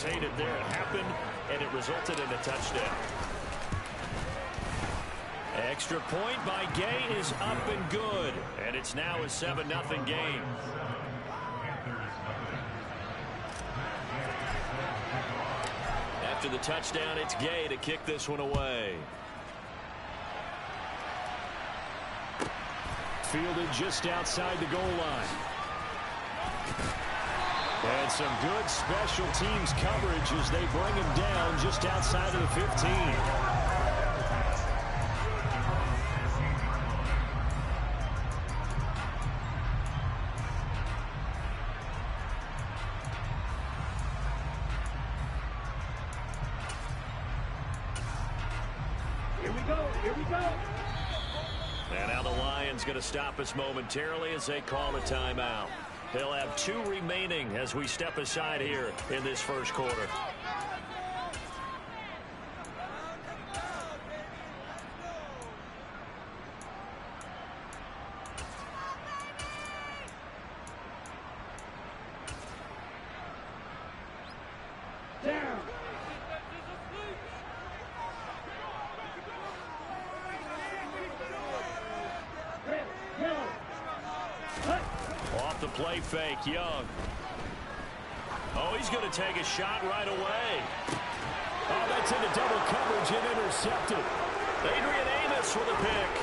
hesitated there. It happened, and it resulted in a touchdown. Extra point by Gay is up and good. And it's now a 7-0 game. After the touchdown, it's Gay to kick this one away. Fielded just outside the goal line. And some good special teams coverage as they bring him down just outside of the 15. Here we go. And now the Lions going to stop us momentarily as they call a timeout. They'll have 2 remaining as we step aside here in this first quarter. Play fake, Young. Oh, he's going to take a shot right away. Oh, that's into double coverage and intercepted. Adrian Amos with a pick.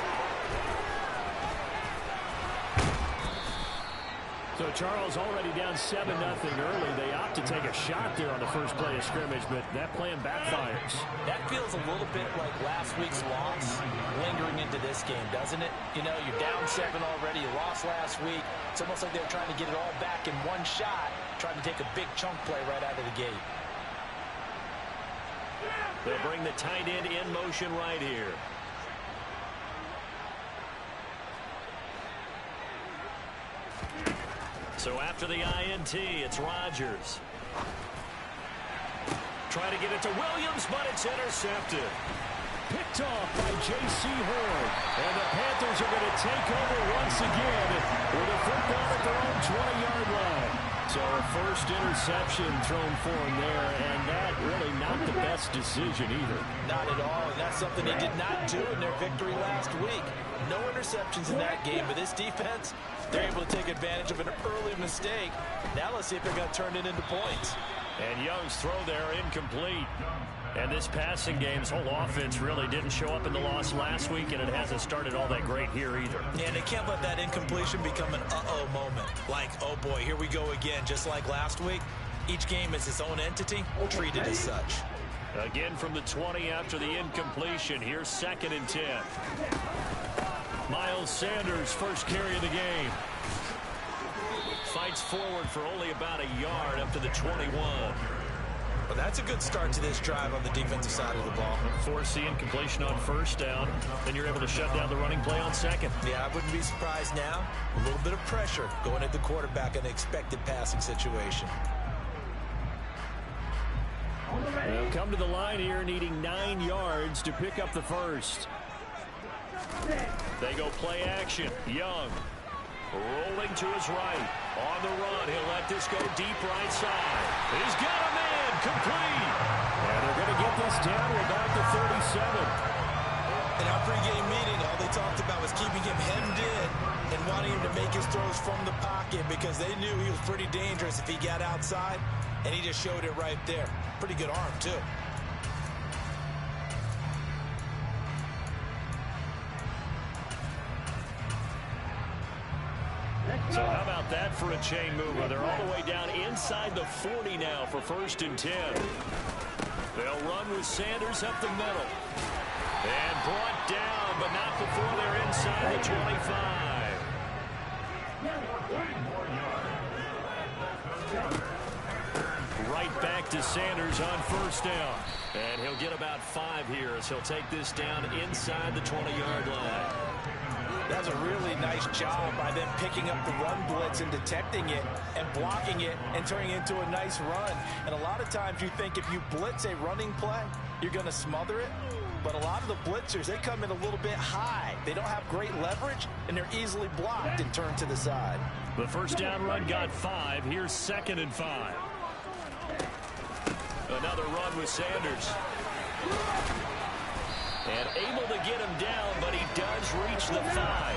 So Charles already down 7-0 early. They opt to take a shot there on the first play of scrimmage, but that plan backfires. That feels a little bit like last week's loss lingering into this game, doesn't it? You know, you're down 7 already. You lost last week. It's almost like they're trying to get it all back in one shot, trying to take a big chunk play right out of the gate. They'll bring the tight end in motion right here. So after the INT, it's Rodgers. Trying to get it to Williams, but it's intercepted. Picked off by J.C. Horn. And the Panthers are going to take over once again with a football at their own 20-yard line. So a first interception thrown for him there, and that really not the best decision either. Not at all, and that's something they did not do in their victory last week. No interceptions in that game, but this defense, they're able to take advantage of an early mistake. Now let's see if they're going to turn it into points. And Young's throw there incomplete. And this passing game's whole offense really didn't show up in the loss last week, and it hasn't started all that great here either. And they can't let that incompletion become an uh-oh moment. Like, oh boy, here we go again, just like last week. Each game is its own entity, treated as such. Again from the 20 after the incompletion. Here's 2nd and 10. Miles Sanders, first carry of the game. Fights forward for only about a yard up to the 21. Well, that's a good start to this drive on the defensive side of the ball. Force the incompletion on first down. Then you're able to shut down the running play on second. Yeah, I wouldn't be surprised now. A little bit of pressure going at the quarterback in the expected passing situation. They'll come to the line here needing 9 yards to pick up the first. They go play action. Young rolling to his right. On the run, he'll let this go deep right side. He's got a man, complete. And they're going to get this down to about the 37. In our pregame meeting, all they talked about was keeping him hemmed in and wanting him to make his throws from the pocket because they knew he was pretty dangerous if he got outside, and he just showed it right there. Pretty good arm, too. So how about that for a chain mover? They're all the way down inside the 40 now for 1st and 10. They'll run with Sanders up the middle. And brought down, but not before they're inside the 25. Right back to Sanders on first down. And he'll get about 5 here as he'll take this down inside the 20-yard line. That's a really nice job by them picking up the run blitz and detecting it and blocking it and turning it into a nice run. And a lot of times you think if you blitz a running play, you're going to smother it. But a lot of the blitzers, they come in a little bit high. They don't have great leverage, and they're easily blocked and turned to the side. The first down run got 5. Here's 2nd and 5. Another run with Sanders. And able to get him down, but he does reach the 5.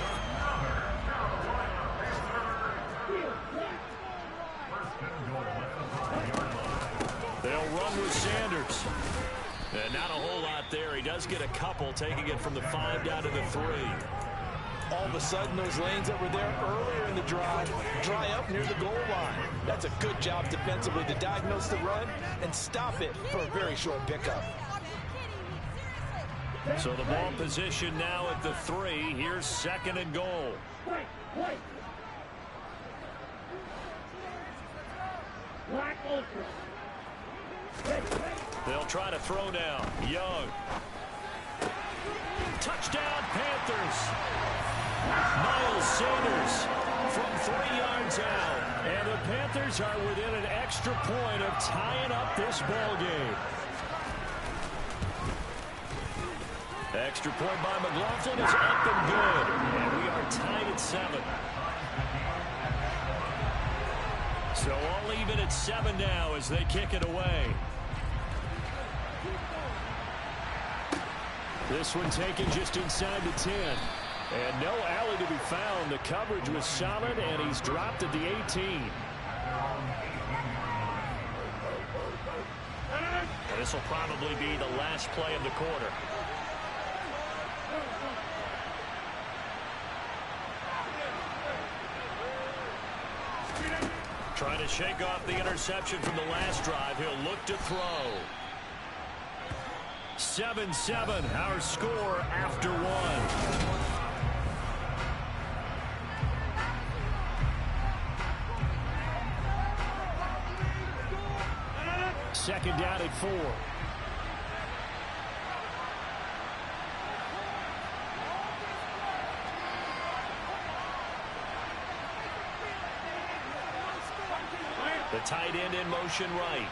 They'll run with Sanders. And not a whole lot there. He does get a couple, taking it from the 5 down to the 3. All of a sudden, those lanes that were there earlier in the drive dry up near the goal line. That's a good job defensively to diagnose the run and stop it for a very short pickup. So the ball position now at the 3. Here's 2nd and goal. They'll try to throw now. Young. Touchdown, Panthers. Miles Sanders from 3 yards out. And the Panthers are within an extra point of tying up this ball game. Extra point by McLaughlin is up and good. And we are tied at 7. So all even at 7 now as they kick it away. This one taken just inside the 10. And no alley to be found. The coverage was solid, and he's dropped at the 18. And this will probably be the last play of the quarter. Trying to shake off the interception from the last drive. He'll look to throw. 7-7, our score after 1. Second down at 4. The tight end in motion right.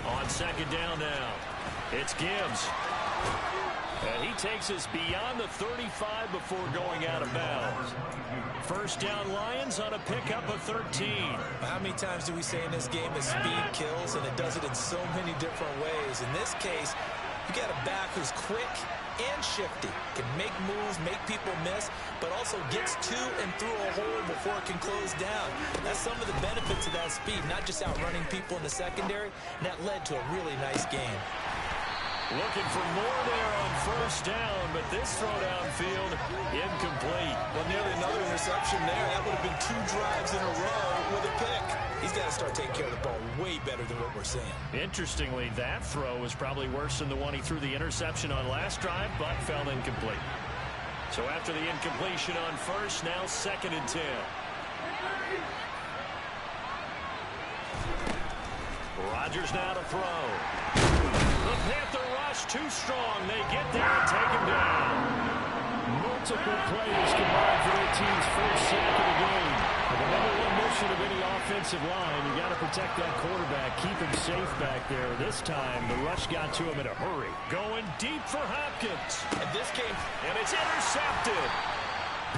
On second down now, it's Gibbs. And he takes us beyond the 35 before going out of bounds. First down Lions on a pickup of 13. How many times do we say in this game that speed kills, and it does it in so many different ways? In this case, you got a back who's quick and shifty, can make moves, make people miss, but also gets to and through a hole before it can close down. That's some of the benefits of that speed, not just outrunning people in the secondary, and that led to a really nice game. Looking for more there on first down, but this throw downfield incomplete. Well, nearly another interception there. That would have been 2 drives in a row with a pick. He's got to start taking care of the ball way better than what we're seeing. Interestingly, that throw was probably worse than the one he threw the interception on last drive, but fell incomplete. So after the incompletion on first, now 2nd and 10. Rodgers now to throw. The Panther rush too strong. They get there and take him down. Multiple plays combined for their team's first sack of the game. The number one mission of any offensive line, you got to protect that quarterback, keep him safe back there. This time, the rush got to him in a hurry. Going deep for Hopkins. And this game, and it's intercepted.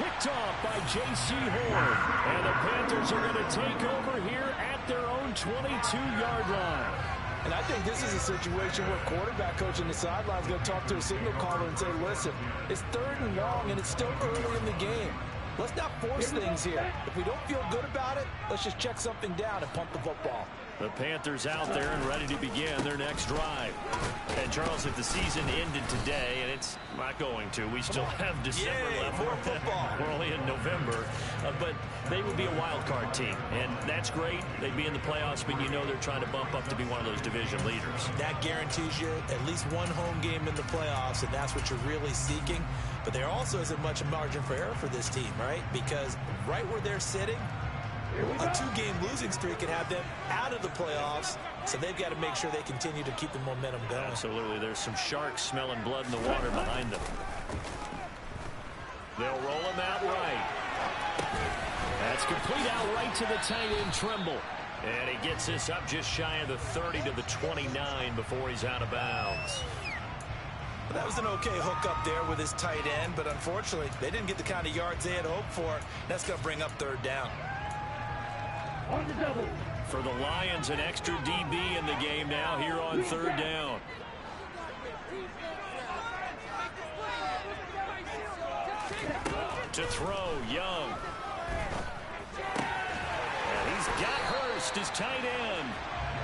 Picked off by J.C. Horn. And the Panthers are going to take over here at their own 22-yard line. and I think this is a situation where quarterback coach in the sideline is going to talk to a signal caller and say, listen, it's 3rd and long, and it's still early in the game. Let's not force things here. If we don't feel good about it, let's just check something down and punt the football. The Panthers out there and ready to begin their next drive. And, Charles, if the season ended today, and it's not going to, we still have December left. More football. We're only in November. But they would be a wild card team, and that's great. They'd be in the playoffs, but you know they're trying to bump up to be one of those division leaders. That guarantees you at least one home game in the playoffs, and that's what you're really seeking. But there also isn't much margin for error for this team, right? Because right where they're sitting, a 2-game losing streak can have them out of the playoffs, so they've got to make sure they continue to keep the momentum going. Absolutely. There's some sharks smelling blood in the water behind them. They'll roll him out right. That's complete out right to the tight end, Trimble. And he gets this up just shy of the 30 to the 29 before he's out of bounds. Well, that was an okay hook up there with his tight end, but unfortunately, they didn't get the kind of yards they had hoped for. That's going to bring up 3rd down. On the double. For the Lions, an extra DB in the game now here on third down. To throw, Young. And he's got Hurst, his tight end.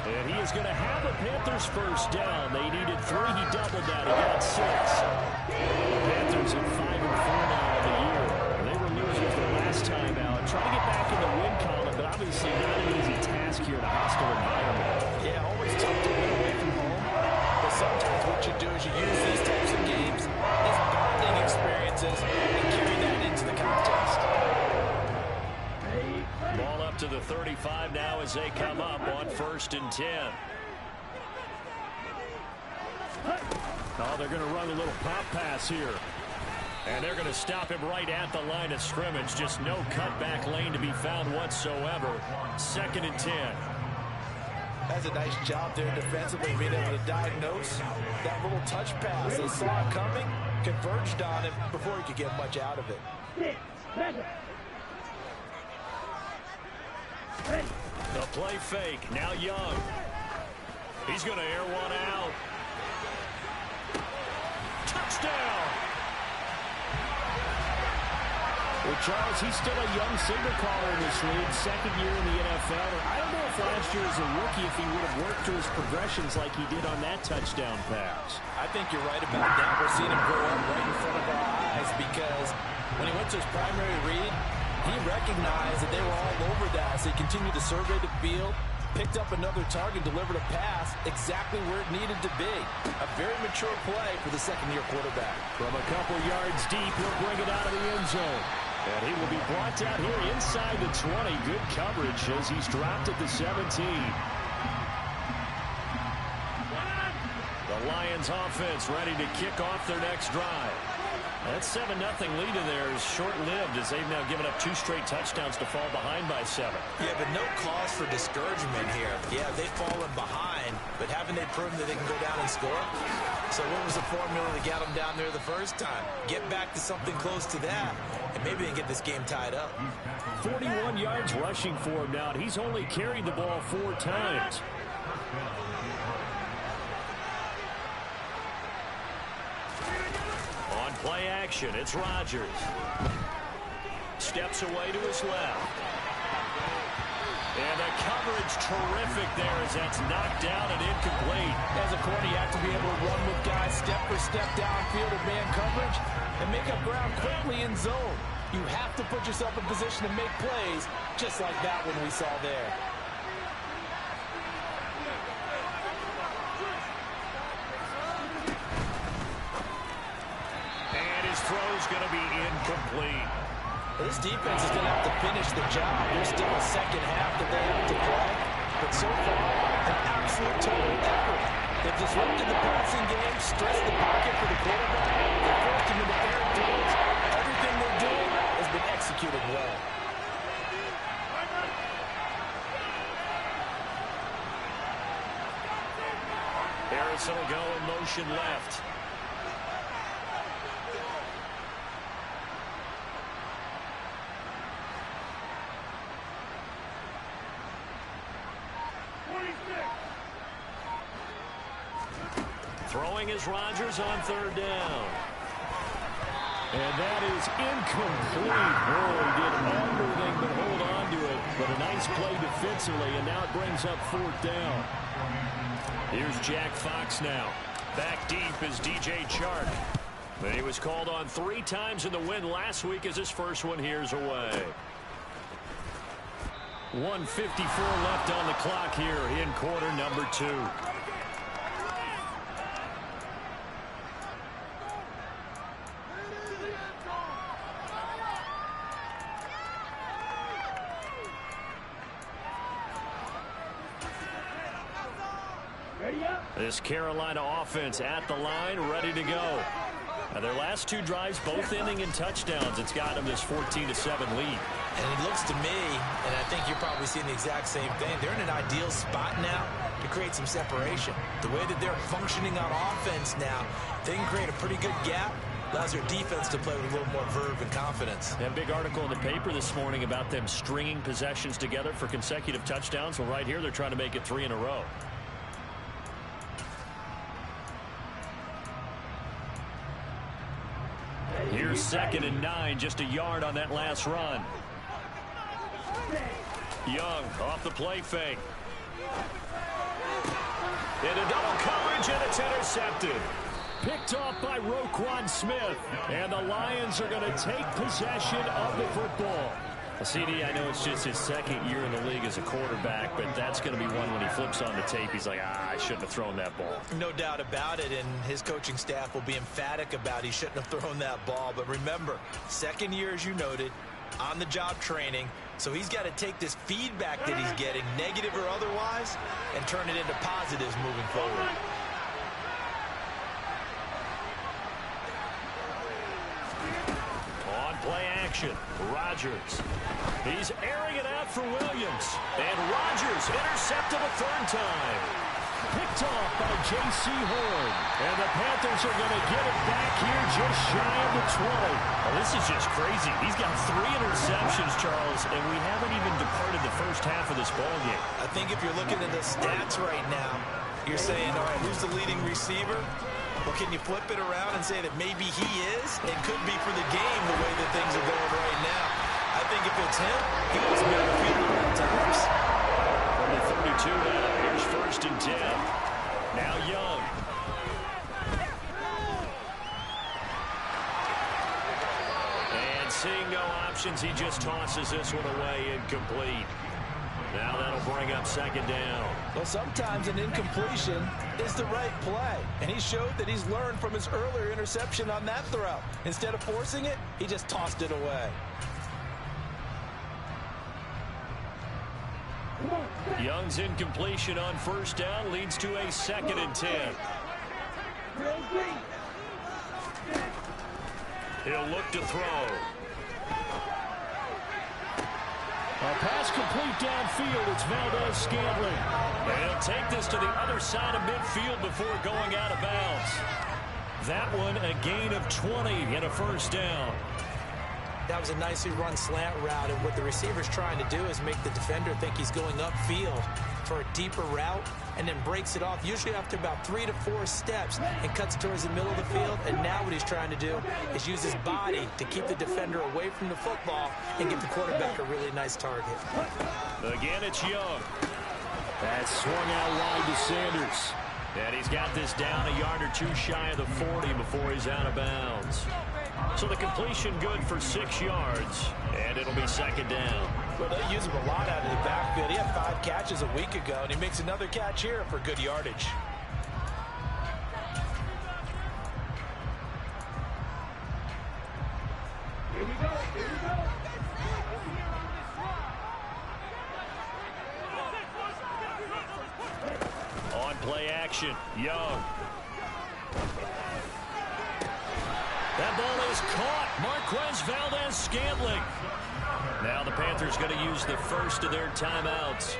And he is going to have a Panthers first down. They needed 3. He doubled that. He got 6. The Panthers at 5-4 now in the year. They were losers the last time out. Trying to get back in the win column, but obviously not an easy task here in a hostile environment. Yeah, always tough to win away from home. But sometimes what you do is you use these types of games as bonding experiences and carry that into the contest. Ball up to the 35 now as they come up on 1st and 10. Oh, they're going to run a little pop pass here. And they're going to stop him right at the line of scrimmage. Just no cutback lane to be found whatsoever. 2nd and 10. That's a nice job there defensively, being able to diagnose that little touch pass. They saw it coming, converged on it before he could get much out of it. The play fake. Now Young. He's going to air one out. Touchdown. Well, Charles, he's still a young signal caller in this league, 2nd year in the NFL. I don't know if last year as a rookie if he would have worked through his progressions like he did on that touchdown pass. I think you're right about that. We're seeing him grow up right in front of our eyes because when he went to his primary read, he recognized that they were all over that. So he continued to survey the field, picked up another target, delivered a pass exactly where it needed to be. A very mature play for the 2nd-year quarterback. From a couple yards deep, he'll bring it out of the end zone. And he will be brought down here inside the 20. Good coverage as he's dropped at the 17. The Lions offense ready to kick off their next drive. That 7-0 lead in there is short-lived as they've now given up 2 straight touchdowns to fall behind by 7. Yeah, but no cause for discouragement here. Yeah, they've fallen behind, but haven't they proven that they can go down and score? So what was the formula that got them down there the first time? Get back to something close to that, and maybe they can get this game tied up. 41 yards rushing for him now, and he's only carried the ball 4 times. Play action. It's Rodgers. Steps away to his left. And the coverage terrific there as that's knocked down and incomplete. As a corner, you have to be able to run with guys step for step downfield in man coverage and make up ground quickly in zone. You have to put yourself in position to make plays just like that one we saw there. Throw's going to be incomplete. This defense is going to have to finish the job. There's still a 2nd half that they have to play. But so far, an absolute total effort. They've disrupted the passing game, stressed the pocket for the quarterback. They're forced him into air throws. Everything they're doing has been executed well. Harrison will go in motion left. Throwing is Rodgers on 3rd down. And that is incomplete. Oh, he did everything but hold on to it. But a nice play defensively, and now it brings up 4th down. Here's Jack Fox now. Back deep is DJ Chark. And he was called on 3 times in the win last week as his first one here's away. 1:54 left on the clock here in quarter number 2. This Carolina offense at the line, ready to go. Now their last 2 drives, both ending in touchdowns. It's got them this 14-7 lead. And it looks to me, and I think you're probably seeing the exact same thing, they're in an ideal spot now to create some separation. The way that they're functioning on offense now, they can create a pretty good gap Allows your defense to play with a little more verve and confidence. A big article in the paper this morning about them stringing possessions together for consecutive touchdowns. Well, right here, they're trying to make it 3 in a row. Here's 2nd and 9, just a yard on that last run. Young off the play fake. Into double coverage, and it's intercepted. Picked off by Roquan Smith. And the Lions are going to take possession of the football. Well, CD, I know it's just his 2nd year in the league as a quarterback, but that's going to be one when he flips on the tape. He's like, I shouldn't have thrown that ball. No doubt about it, and his coaching staff will be emphatic about he shouldn't have thrown that ball. But remember, 2nd year, as you noted, on-the-job training. So he's got to take this feedback that he's getting, negative or otherwise, and turn it into positives moving forward. On play action, Rodgers. He's airing it out for Williams. And Rodgers intercepted a 3rd time. Picked off by J.C. Horn. And the Panthers are going to get it back here just shy of the 20. Well, this is just crazy. He's got 3 interceptions, Charles, and we haven't even departed the first half of this ballgame. I think if you're looking at the stats right now, you're saying, all right, who's the leading receiver? Well, can you flip it around and say that maybe he is? It could be for the game the way that things are going right now. I think if it's him, he was better field at times. From the 32 now, here's 1st and 10. Now Young. And seeing no options, he just tosses this one away, incomplete. Now that'll bring up 2nd down. Well, sometimes an incompletion is the right play. And he showed that he's learned from his earlier interception on that throw. Instead of forcing it, he just tossed it away. Young's incompletion on 1st down leads to a 2nd and 10. He'll look to throw. A pass complete downfield. It's Valdez-Scantling. And he'll take this to the other side of midfield before going out of bounds. That one a gain of 20 and a 1st down. That was a nicely run slant route, and what the receiver's trying to do is make the defender think he's going upfield for a deeper route, and then breaks it off, usually after about 3 to 4 steps, and cuts towards the middle of the field. And now what he's trying to do is use his body to keep the defender away from the football and give the quarterback a really nice target. Again, it's Young. That's swung out wide to Sanders. And he's got this down a yard or 2 shy of the 40 before he's out of bounds. So the completion good for 6 yards, and it'll be 2nd down. Well, they use him a lot out of the backfield. He had 5 catches a week ago, and he makes another catch here for good yardage. Here we go. On play action, Young. That ball is caught. Marquez Valdez-Scantling. Now the Panthers going to use the first of their timeouts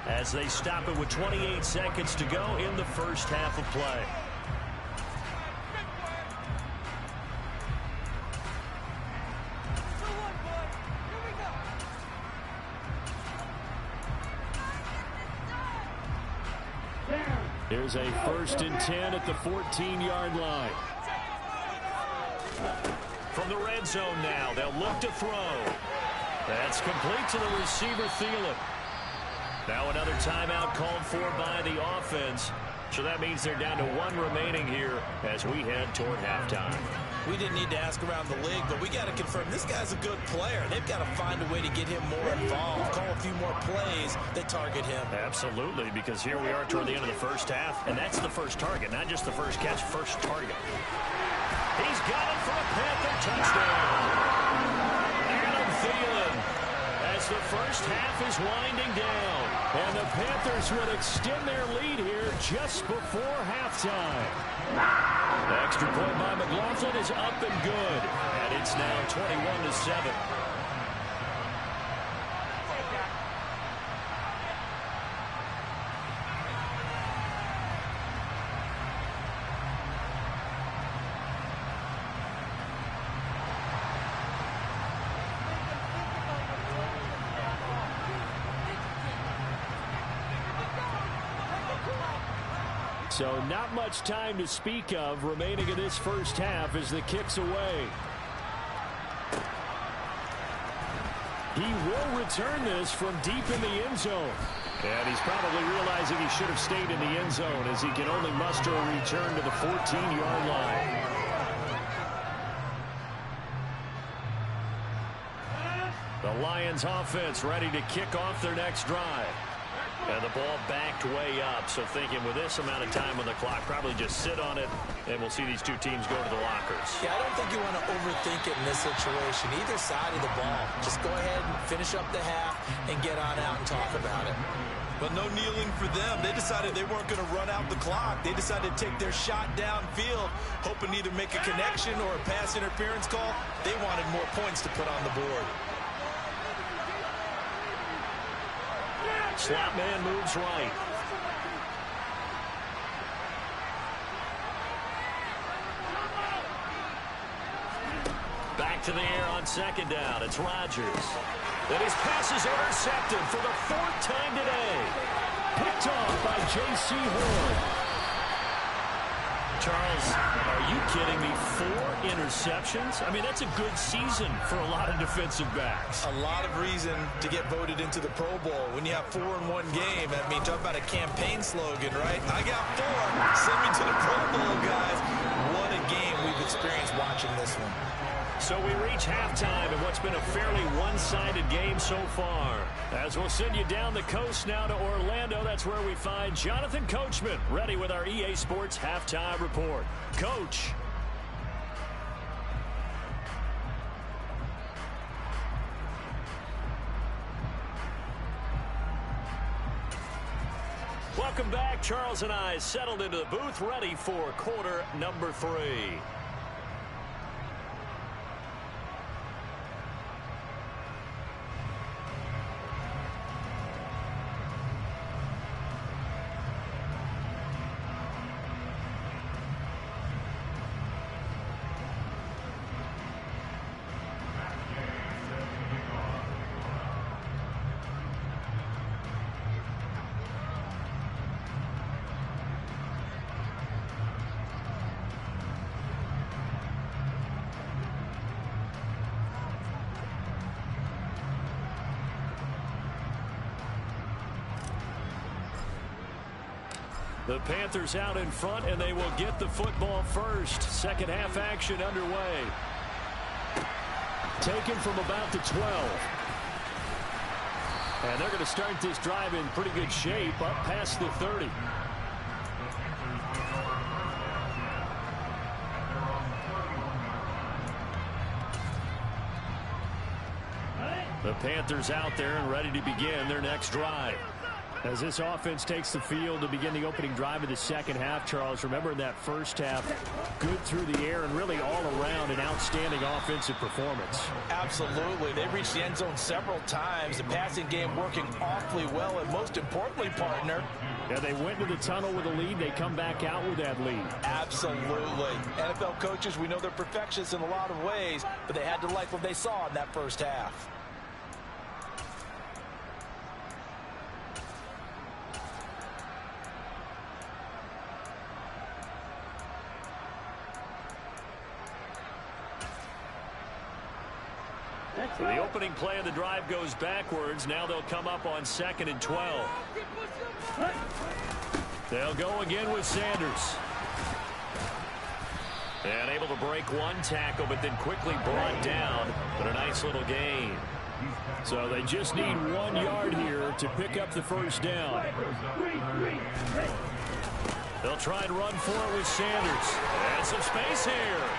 as they stop it with 28 seconds to go in the first half of play. Here's a 1st and 10 at the 14-yard line. From the red zone now, they'll look to throw. That's complete to the receiver, Thielen. Now another timeout called for by the offense. So that means they're down to 1 remaining here as we head toward halftime. We didn't need to ask around the league, but we got to confirm this guy's a good player. They've got to find a way to get him more involved, call a few more plays that target him. Absolutely, because here we are toward the end of the first half, and that's the first target, not just the first catch, first target. He's got it for a Panther touchdown. Adam Thielen, as the first half is winding down. And the Panthers would extend their lead here just before halftime. The extra point by McLaughlin is up and good. And it's now 21-7. So not much time to speak of remaining in this first half as the kick's away. He will return this from deep in the end zone. And he's probably realizing he should have stayed in the end zone as he can only muster a return to the 14-yard line. The Lions offense ready to kick off their next drive. And the ball backed way up, so thinking with this amount of time on the clock, probably just sit on it, and we'll see these two teams go to the lockers. Yeah, I don't think you want to overthink it in this situation, either side of the ball. Just go ahead and finish up the half and get on out and talk about it. But no kneeling for them. They decided they weren't going to run out the clock. They decided to take their shot downfield, hoping to either make a connection or a pass interference call. They wanted more points to put on the board. Slot man moves right. Back to the air on second down. It's Rodgers. And his pass is intercepted for the fourth time today. Picked off by J.C. Horn. Charles, are you kidding me? 4 interceptions? I mean, that's a good season for a lot of defensive backs. A lot of reason to get voted into the Pro Bowl. When you have 4 in one game, I mean, talk about a campaign slogan, right? I got 4. Send me to the Pro Bowl, guys. What a game we've experienced watching this one. So we reach halftime in what's been a fairly one-sided game so far. As we'll send you down the coast now to Orlando, that's where we find Jonathan Coachman ready with our EA Sports Halftime Report. Coach. Welcome back. Charles and I settled into the booth ready for quarter number 3. The Panthers out in front, and they will get the football first. Second half action underway. Taken from about the 12. And they're going to start this drive in pretty good shape, up past the 30. The Panthers out there and ready to begin their next drive. As this offense takes the field to begin the opening drive of the second half, Charles, remember in that first half, good through the air and really all around an outstanding offensive performance. Absolutely. They reached the end zone several times. The passing game working awfully well, and most importantly, partner. Yeah, they went to the tunnel with a lead. They come back out with that lead. Absolutely. NFL coaches, we know they're perfectionists in a lot of ways, but they had to like what they saw in that first half. So the opening play of the drive goes backwards. Now they'll come up on 2nd and 12. They'll go again with Sanders. And able to break one tackle, but then quickly brought down. But a nice little gain. So they just need 1 yard here to pick up the first down. They'll try and run for it with Sanders. And some space here.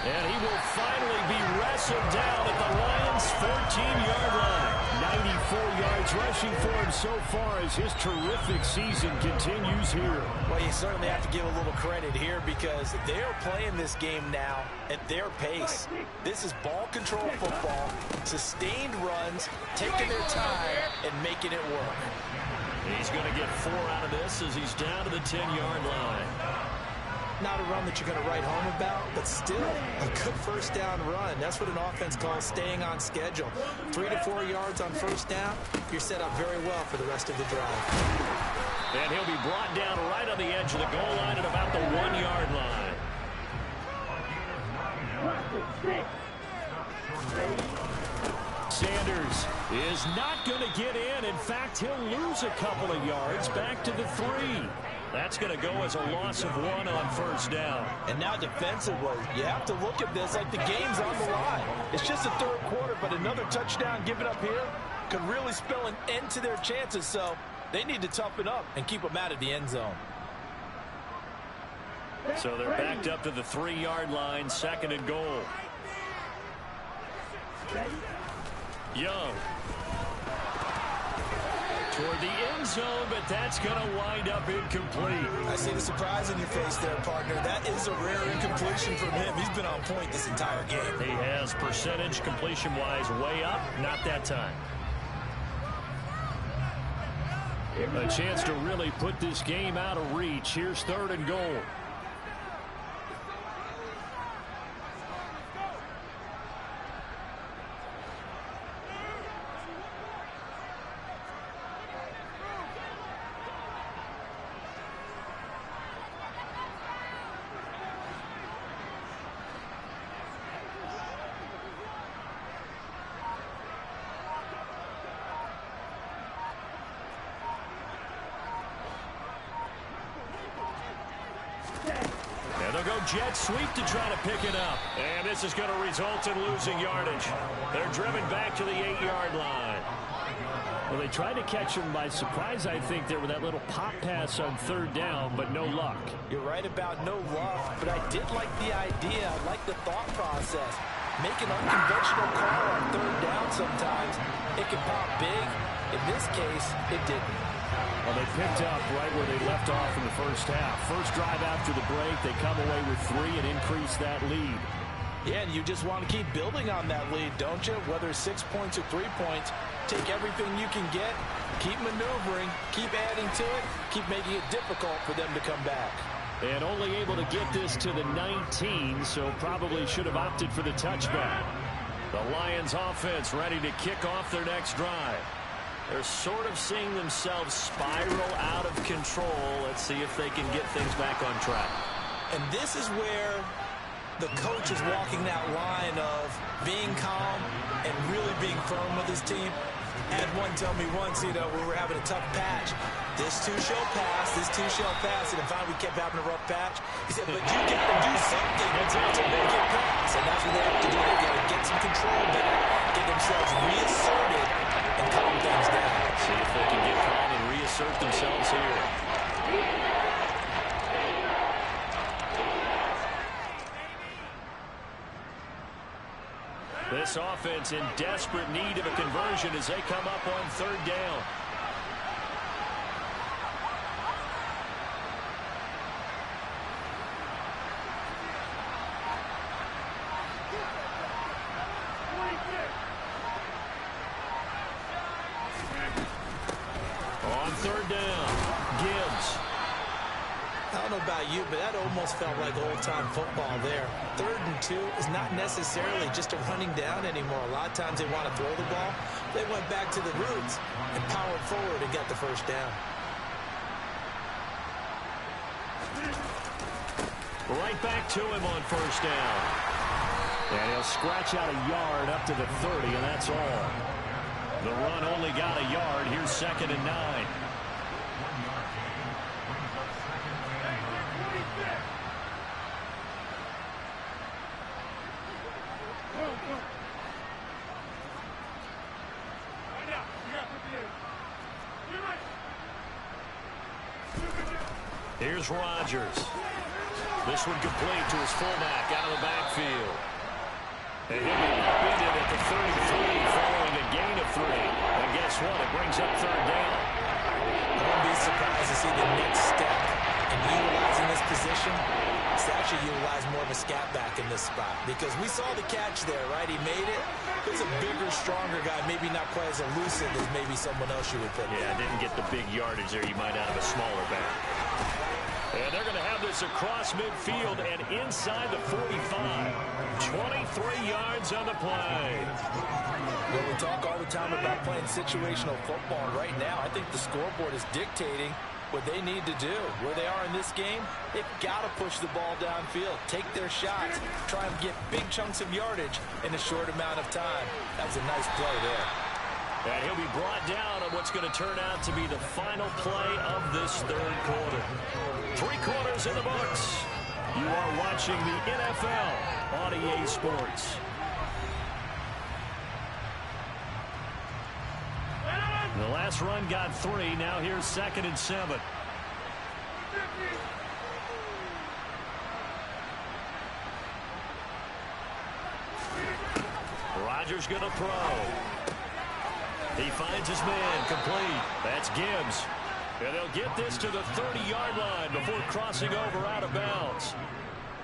And he will finally be wrestled down at the Lions' 14-yard line. 94 yards rushing for him so far as his terrific season continues here. Well, you certainly have to give a little credit here because they're playing this game now at their pace. This is ball control football, sustained runs, taking their time, and making it work. He's going to get 4 out of this as he's down to the 10-yard line. not a run that you're going to write home about, but still a good first down run. That's what an offense calls staying on schedule. 3 to 4 yards on first down, you're set up very well for the rest of the drive. And he'll be brought down right on the edge of the goal line at about the 1-yard line. Sanders is not going to get in. In fact, he'll lose a couple of yards back to the 3. That's going to go as a loss of 1 on first down. And now defensively, you have to look at this like the game's on the line. It's just the third quarter, but another touchdown given up here could really spell an end to their chances. So they need to toughen up and keep them out of the end zone. So they're backed up to the 3-yard line, 2nd and goal. Young. Toward the end zone, but that's going to wind up incomplete. I see the surprise in your face there, partner. That is a rare incompletion from him. He's been on point this entire game. He has percentage completion-wise way up. Not that time. A chance to really put this game out of reach. Here's 3rd and goal. Jet sweep to try to pick it up. And this is going to result in losing yardage. They're driven back to the 8-yard line. Well, they tried to catch him by surprise, I think, there with that little pop pass on 3rd down, but no luck. You're right about no luck, but I did like the idea. I like the thought process. Make an unconventional call on 3rd down sometimes. It can pop big. In this case, it didn't. Well, they picked up right where they left off in the first half. First drive after the break, they come away with 3 and increase that lead. Yeah, and you just want to keep building on that lead, don't you? Whether 6 points or 3 points, take everything you can get, keep maneuvering, keep adding to it, keep making it difficult for them to come back. And only able to get this to the 19, so probably should have opted for the touchback. The Lions offense ready to kick off their next drive. They're sort of seeing themselves spiral out of control. Let's see if they can get things back on track. And this is where the coach is walking that line of being calm and really being firm with his team. I had one tell me once, we were having a tough patch. This too shall pass, this too shall pass. And finally we kept having a rough patch. He said, but you got to do something to make it pass. And that's what they have to do. They got to get some control back, get themselves reasserted, and calm things down. See if they can get calm and reassert themselves here. This offense in desperate need of a conversion as they come up on 3rd down. On 3rd down, Gibbs. I don't know about you, but that almost felt like old-time football there. 3rd and 2 is not necessarily just a running down anymore. A lot of times they want to throw the ball. They went back to the roots and powered forward and got the first down. Right back to him on 1st down. And he'll scratch out a yard up to the 30, and that's all. The run only got a yard. Here's 2nd and 9. Here's Rodgers. This one complete to his fullback out of the backfield. And he'll be upended at the 33 following a gain of 3. And guess what? It brings up 3rd down. I wouldn't be surprised to see the next step in utilizing this position. It's actually utilize more of a scat back in this spot. Because we saw the catch there, right? He made it. It's a bigger, stronger guy. Maybe not quite as elusive as maybe someone else you would put. Yeah, didn't get the big yardage there you might out of a smaller back. And they're going to have this across midfield and inside the 45. 23 yards on the play. Well, we talk all the time about playing situational football. And right now, I think the scoreboard is dictating what they need to do. Where they are in this game, they've got to push the ball downfield, take their shots, try and get big chunks of yardage in a short amount of time. That was a nice play there. And he'll be brought down on what's going to turn out to be the final play of this third quarter. 3 quarters in the books. You are watching the NFL on EA Sports. The last run got 3. Now here's 2nd and 7. Rodgers going to throw. He finds his man complete. That's Gibbs. And they'll get this to the 30-yard line before crossing over out of bounds.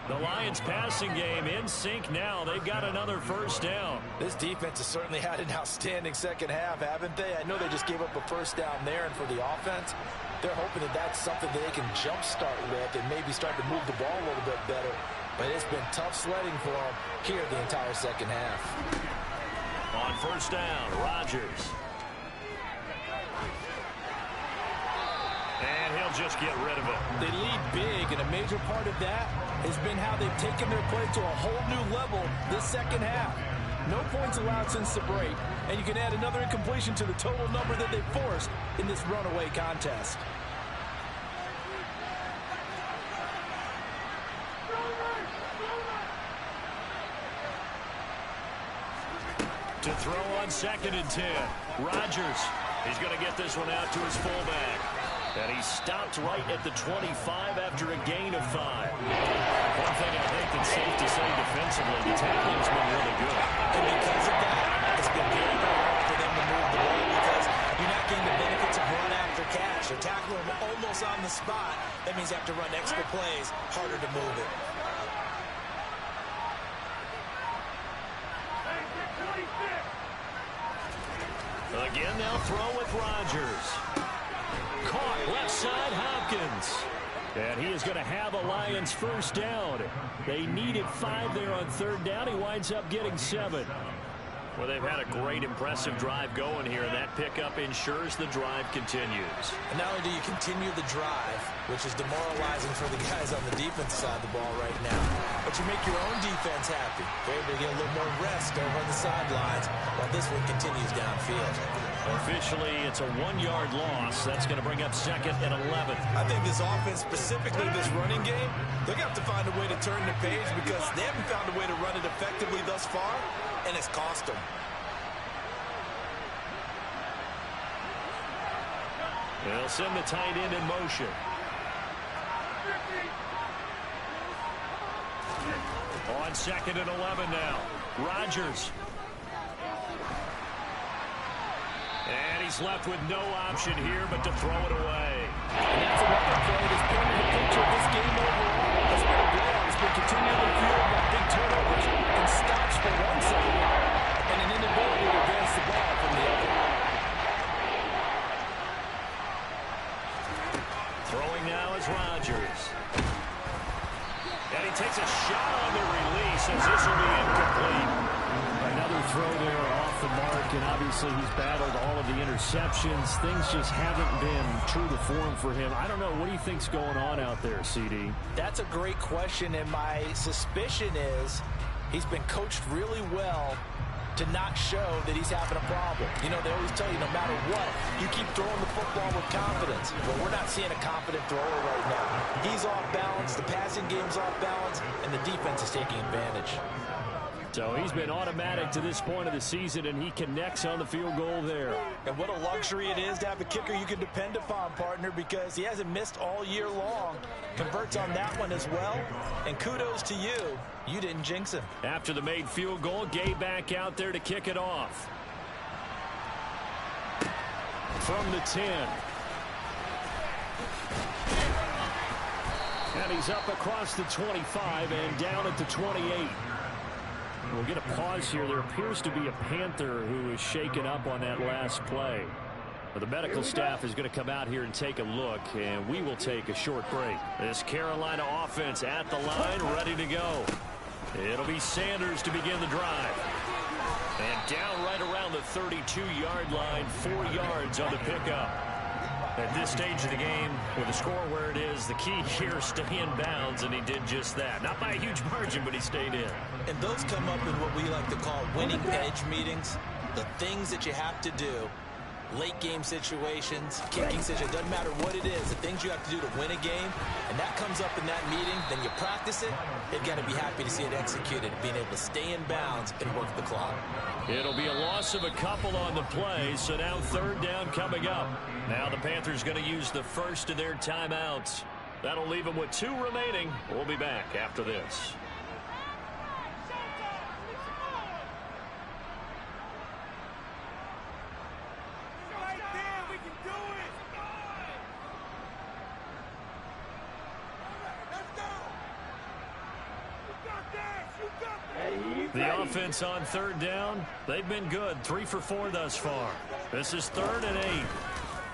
The Lions passing game in sync now. They've got another first down. This defense has certainly had an outstanding second half, haven't they? I know they just gave up a first down there, and for the offense, they're hoping that that's something that they can jumpstart with and maybe start to move the ball a little bit better. But it's been tough sledding for them here the entire second half. On first down, Rodgers. And he'll just get rid of it. They lead big, and a major part of that has been how they've taken their play to a whole new level this second half. No points allowed since the break, and you can add another incompletion to the total number that they've forced in this runaway contest. To throw on 2nd and 10. Rodgers. He's going to get this one out to his fullback. And he stopped right at the 25 after a gain of 5. One thing I think that's safe to say defensively, the tackling's been really good. And because of that, it's been very hard for them to move the ball because you're not getting the benefits of run after catch. You're tackling them almost on the spot. That means you have to run extra plays, harder to move it. Again, they'll throw with Rodgers. Caught left side, Hopkins. And he is going to have a Lions first down. They needed 5 there on 3rd down. He winds up getting 7. Well, they've had a great, impressive drive going here, and that pickup ensures the drive continues. And not only do you continue the drive, which is demoralizing for the guys on the defensive side of the ball right now, but you make your own defense happy. They're able to get a little more rest over on the sidelines while this one continues downfield. Officially, it's a 1-yard loss. That's going to bring up 2nd and 11. I think this offense, specifically this running game, they're going to have to find a way to turn the page because they haven't found a way to run it effectively thus far, and it's cost them. They'll send the tight end in motion. On 2nd and 11 now. Rodgers. And he's left with no option here but to throw it away. And that's another play that's painted the picture of this game overall. It's been a blowout. It's been continually fueled by big turnovers and stops for one side and an inability to advance the ball from the other. Throwing now is Rodgers. And he takes a shot on the release as this will be incomplete. Another throw there off the mark, and obviously he's battled all of the interceptions. Things just haven't been true to form for him. I don't know. What do you think's going on out there, CD? That's a great question, and my suspicion is he's been coached really well to not show that he's having a problem. You know, they always tell you no matter what, you keep throwing the football with confidence. But we're not seeing a confident thrower right now. He's off balance, the passing game's off balance, and the defense is taking advantage. So he's been automatic to this point of the season, and he connects on the field goal there. And what a luxury it is to have a kicker you can depend upon, partner, because he hasn't missed all year long. Converts on that one as well. And kudos to you. You didn't jinx him. After the made field goal, Gay back out there to kick it off. From the 10. And he's up across the 25 and down at the 28. We'll get a pause here. There appears to be a Panther who is shaken up on that last play. Well, the medical staff is going to come out here and take a look, and we will take a short break. This Carolina offense at the line, ready to go. It'll be Sanders to begin the drive. And down right around the 32-yard line, 4 yards on the pickup. At this stage of the game, with the score where it is, the key here is stay in bounds, and he did just that. Not by a huge margin, but he stayed in. And those come up in what we like to call winning edge meetings. The things that you have to do, late game situations, kicking situations, doesn't matter what it is, the things you have to do to win a game, and that comes up in that meeting, then you practice it, they've got to be happy to see it executed, being able to stay in bounds and work the clock. It'll be a loss of a couple on the play, so now third down coming up. Now the Panthers going to use the first of their timeouts. That'll leave them with 2 remaining. We'll be back after this. The offense on third down, they've been good. 3 for 4 thus far. This is 3rd and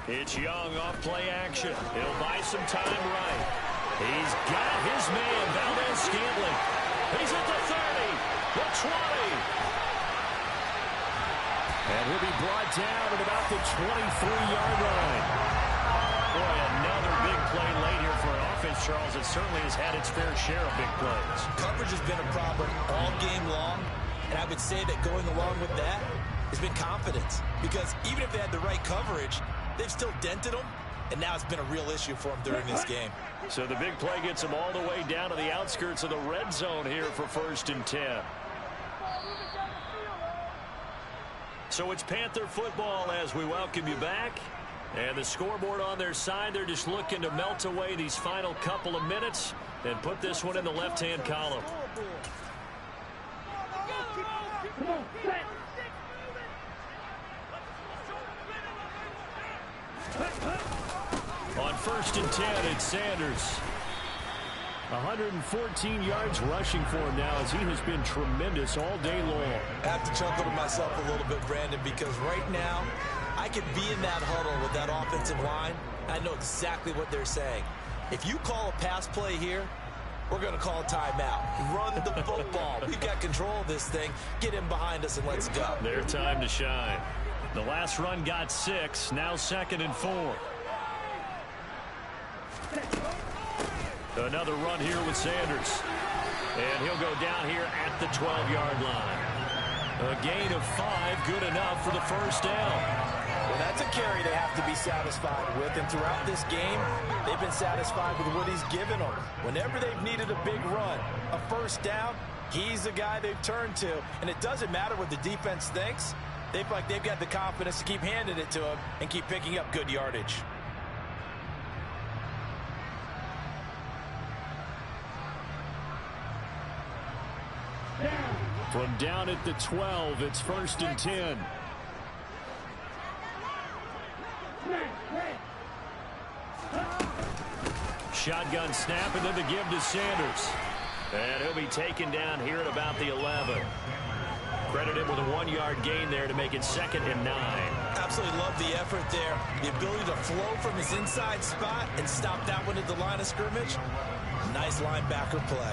8. It's Young off play action. He'll buy some time right. He's got his man, Valdes-Scantling. He's at the 30, the 20. And he'll be brought down at about the 23-yard line. Boy, another big play late here for an offense, Charles. It certainly has had its fair share of big plays. Coverage has been a problem all game long, and I would say that going along with that has been confidence. Because even if they had the right coverage, they've still dented them, and now it's been a real issue for them during this game. So the big play gets them all the way down to the outskirts of the red zone here for 1st and 10. So it's Panther football as we welcome you back. And the scoreboard on their side, they're just looking to melt away these final couple of minutes and put this one in the left-hand column. On 1st and 10, it's Sanders. 114 yards rushing for him now as he has been tremendous all day long. I have to chuckle to myself a little bit, Brandon, because right now I could be in that huddle with that offensive line. I know exactly what they're saying. If you call a pass play here, we're going to call a timeout. Run the football. We've got control of this thing. Get in behind us and let's go. Their time to shine. The last run got 6. Now 2nd and 4. Another run here with Sanders. And he'll go down here at the 12-yard line. A gain of 5, good enough for the first down. Well, that's a carry they have to be satisfied with. And throughout this game, they've been satisfied with what he's given them. Whenever they've needed a big run, a first down, he's the guy they've turned to. And it doesn't matter what the defense thinks. They've got the confidence to keep handing it to him and keep picking up good yardage. From down at the 12, it's 1st and 10. Shotgun snap, and then the give to Sanders. And he'll be taken down here at about the 11. Credit him with a 1-yard gain there to make it 2nd and 9. Absolutely love the effort there. The ability to flow from his inside spot and stop that one at the line of scrimmage. Nice linebacker play.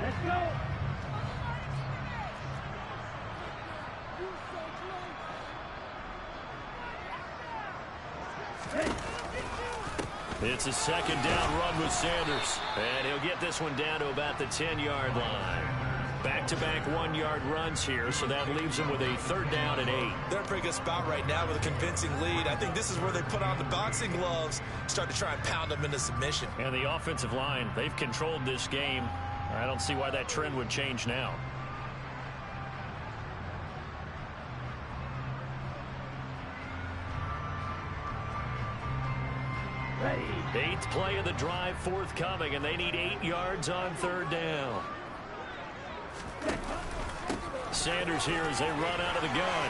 Let's go. It's a 2nd down run with Sanders. And he'll get this one down to about the 10-yard line. Back-to-back 1-yard runs here, so that leaves them with a 3rd down and 8. They're in a pretty good spot right now with a convincing lead. I think this is where they put on the boxing gloves, start to try and pound them into submission. And the offensive line, they've controlled this game. I don't see why that trend would change now. Ready. 8th play of the drive forthcoming, and they need 8 yards on 3rd down. Sanders here as they run out of the gun.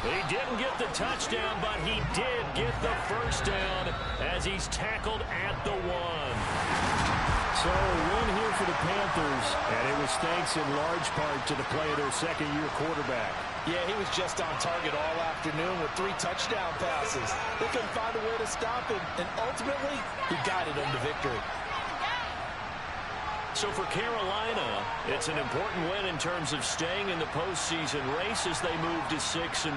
He didn't get the touchdown, but he did get the first down as he's tackled at the 1. So a win here for the Panthers, and it was thanks in large part to the play of their second-year quarterback. Yeah, he was just on target all afternoon with 3 touchdown passes. They couldn't find a way to stop him, and ultimately, he guided them to victory. So for Carolina, it's an important win in terms of staying in the postseason race as they move to 6-4.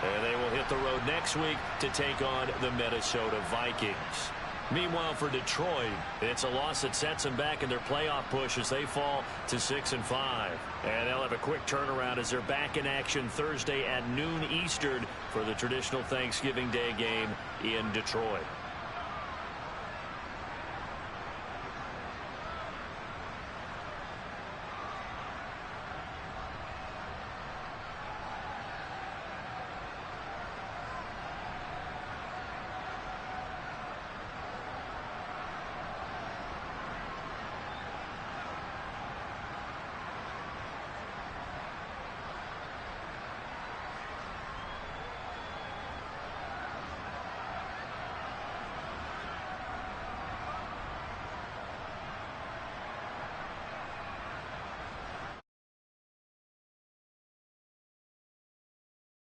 And they will hit the road next week to take on the Minnesota Vikings. Meanwhile, for Detroit, it's a loss that sets them back in their playoff push as they fall to 6-5. And they'll have a quick turnaround as they're back in action Thursday at noon Eastern for the traditional Thanksgiving Day game in Detroit.